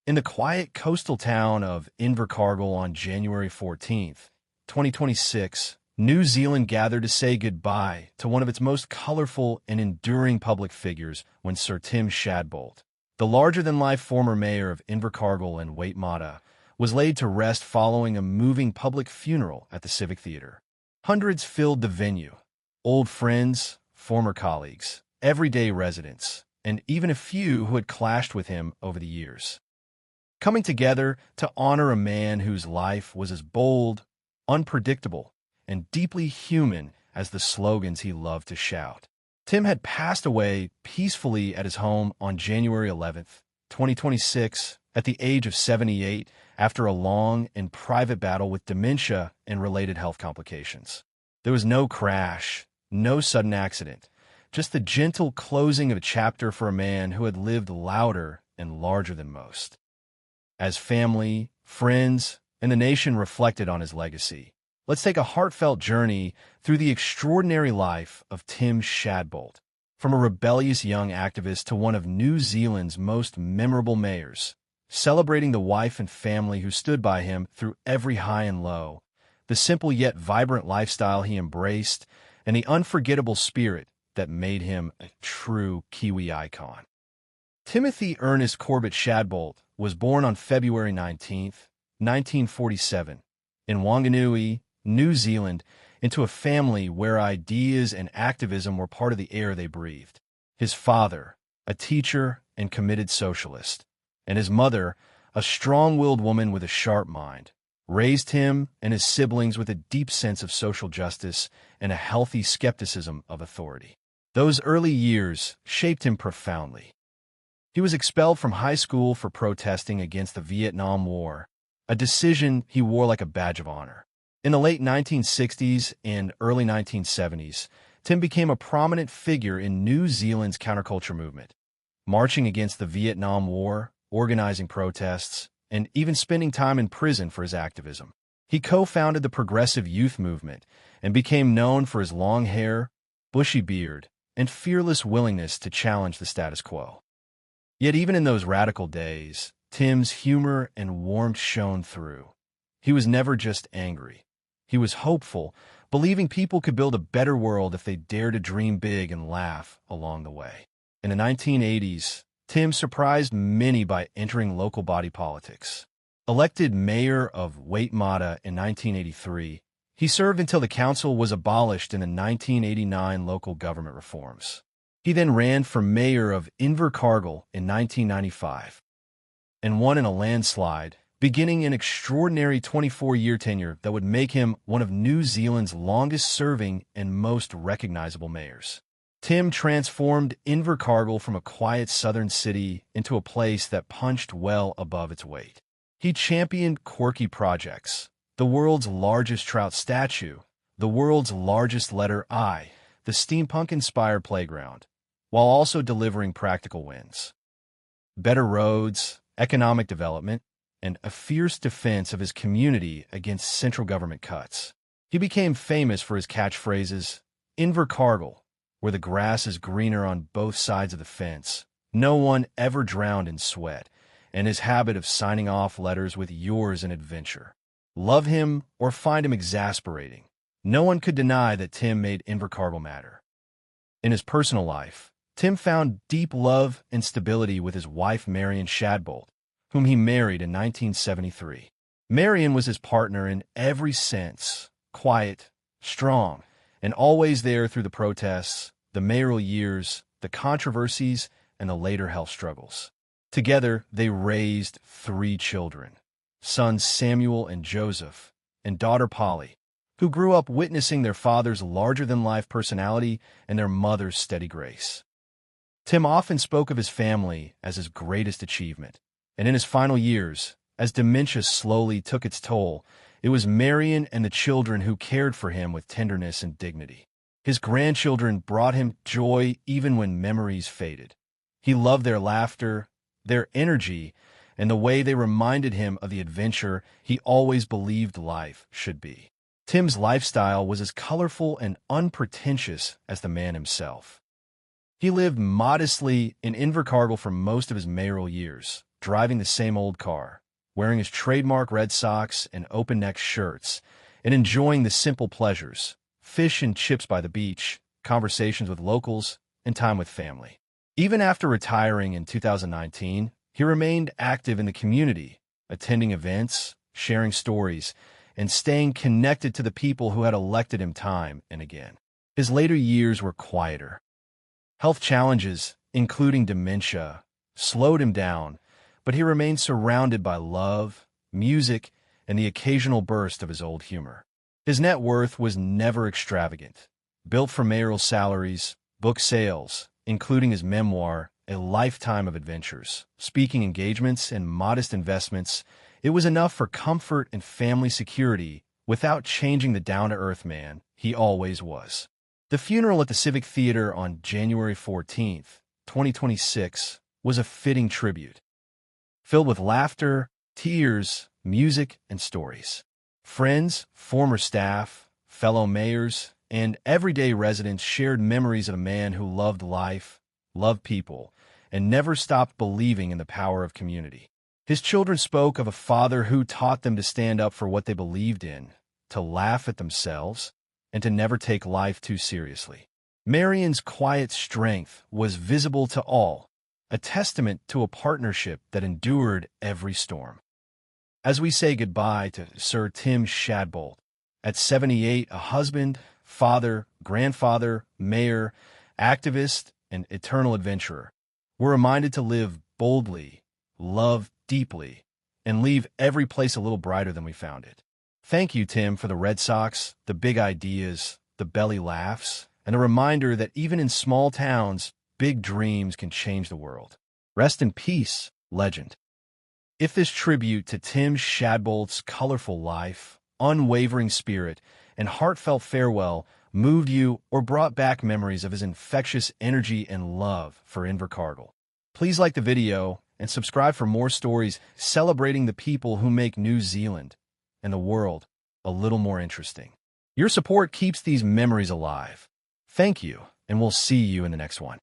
In the quiet coastal town of Invercargill on January 14th, 2026, New Zealand gathered to say goodbye to one of its most colorful and enduring public figures when Sir Tim Shadbolt, the larger-than-life former mayor of Invercargill and Waitematā, was laid to rest following a moving public funeral at the Civic Theatre. Hundreds filled the venue, old friends, former colleagues, everyday residents, and even a few who had clashed with him over the years, coming together to honor a man whose life was as bold, unpredictable, and deeply human as the slogans he loved to shout. Tim had passed away peacefully at his home on January 11th, 2026, at the age of 78, after a long and private battle with dementia and related health complications. There was no crash, no sudden accident, just the gentle closing of a chapter for a man who had lived louder and larger than most. As family, friends, and the nation reflected on his legacy, let's take a heartfelt journey through the extraordinary life of Tim Shadbolt, from a rebellious young activist to one of New Zealand's most memorable mayors, celebrating the wife and family who stood by him through every high and low, the simple yet vibrant lifestyle he embraced, and the unforgettable spirit that made him a true Kiwi icon. Timothy Ernest Corbett Shadbolt was born on February 19, 1947, in Wanganui, New Zealand, into a family where ideas and activism were part of the air they breathed. His father, a teacher and committed socialist, and his mother, a strong-willed woman with a sharp mind, raised him and his siblings with a deep sense of social justice and a healthy skepticism of authority. Those early years shaped him profoundly. He was expelled from high school for protesting against the Vietnam War, a decision he wore like a badge of honor. In the late 1960s and early 1970s, Tim became a prominent figure in New Zealand's counterculture movement, marching against the Vietnam War, organizing protests, and even spending time in prison for his activism. He co-founded the Progressive Youth Movement and became known for his long hair, bushy beard, and fearless willingness to challenge the status quo. Yet even in those radical days, Tim's humor and warmth shone through. He was never just angry. He was hopeful, believing people could build a better world if they dared to dream big and laugh along the way. In the 1980s, Tim surprised many by entering local body politics. Elected mayor of Waitematā in 1983, he served until the council was abolished in the 1989 local government reforms. He then ran for mayor of Invercargill in 1995 and won in a landslide, beginning an extraordinary 24-year tenure that would make him one of New Zealand's longest-serving and most recognizable mayors. Tim transformed Invercargill from a quiet southern city into a place that punched well above its weight. He championed quirky projects, the world's largest trout statue, the world's largest letter I, the steampunk-inspired playground, while also delivering practical wins. Better roads, economic development, and a fierce defense of his community against central government cuts. He became famous for his catchphrases, Invercargill, where the grass is greener on both sides of the fence, no one ever drowned in sweat, and his habit of signing off letters with yours in adventure. Love him or find him exasperating, no one could deny that Tim made Invercargill matter. In his personal life, Tim found deep love and stability with his wife Marion Shadbolt, whom he married in 1973. Marion was his partner in every sense, quiet, strong, and always there through the protests, the mayoral years, the controversies, and the later health struggles. Together, they raised 3 children, sons Samuel and Joseph, and daughter Polly, who grew up witnessing their father's larger-than-life personality and their mother's steady grace. Tim often spoke of his family as his greatest achievement, and in his final years, as dementia slowly took its toll, it was Marion and the children who cared for him with tenderness and dignity. His grandchildren brought him joy even when memories faded. He loved their laughter, their energy, and the way they reminded him of the adventure he always believed life should be. Tim's lifestyle was as colorful and unpretentious as the man himself. He lived modestly in Invercargill for most of his mayoral years, driving the same old car, wearing his trademark red socks and open-neck shirts, and enjoying the simple pleasures, fish and chips by the beach, conversations with locals, and time with family. Even after retiring in 2019, he remained active in the community, attending events, sharing stories, and staying connected to the people who had elected him time and again. His later years were quieter. Health challenges, including dementia, slowed him down, but he remained surrounded by love, music, and the occasional burst of his old humor. His net worth was never extravagant. Built from mayoral salaries, book sales, including his memoir, A Lifetime of Adventures, speaking engagements, and modest investments, it was enough for comfort and family security without changing the down-to-earth man he always was. The funeral at the Civic Theatre on January 14, 2026, was a fitting tribute, filled with laughter, tears, music, and stories. Friends, former staff, fellow mayors, and everyday residents shared memories of a man who loved life, loved people, and never stopped believing in the power of community. His children spoke of a father who taught them to stand up for what they believed in, to laugh at themselves, and to never take life too seriously. Marion's quiet strength was visible to all, a testament to a partnership that endured every storm. As we say goodbye to Sir Tim Shadbolt, at 78, a husband, father, grandfather, mayor, activist, and eternal adventurer, we're reminded to live boldly, love deeply, and leave every place a little brighter than we found it. Thank you, Tim, for the Red Sox, the big ideas, the belly laughs, and a reminder that even in small towns, big dreams can change the world. Rest in peace, legend. If this tribute to Tim Shadbolt's colorful life, unwavering spirit, and heartfelt farewell moved you or brought back memories of his infectious energy and love for Invercargill, please like the video and subscribe for more stories celebrating the people who make New Zealand and the world a little more interesting. Your support keeps these memories alive. Thank you, and we'll see you in the next one.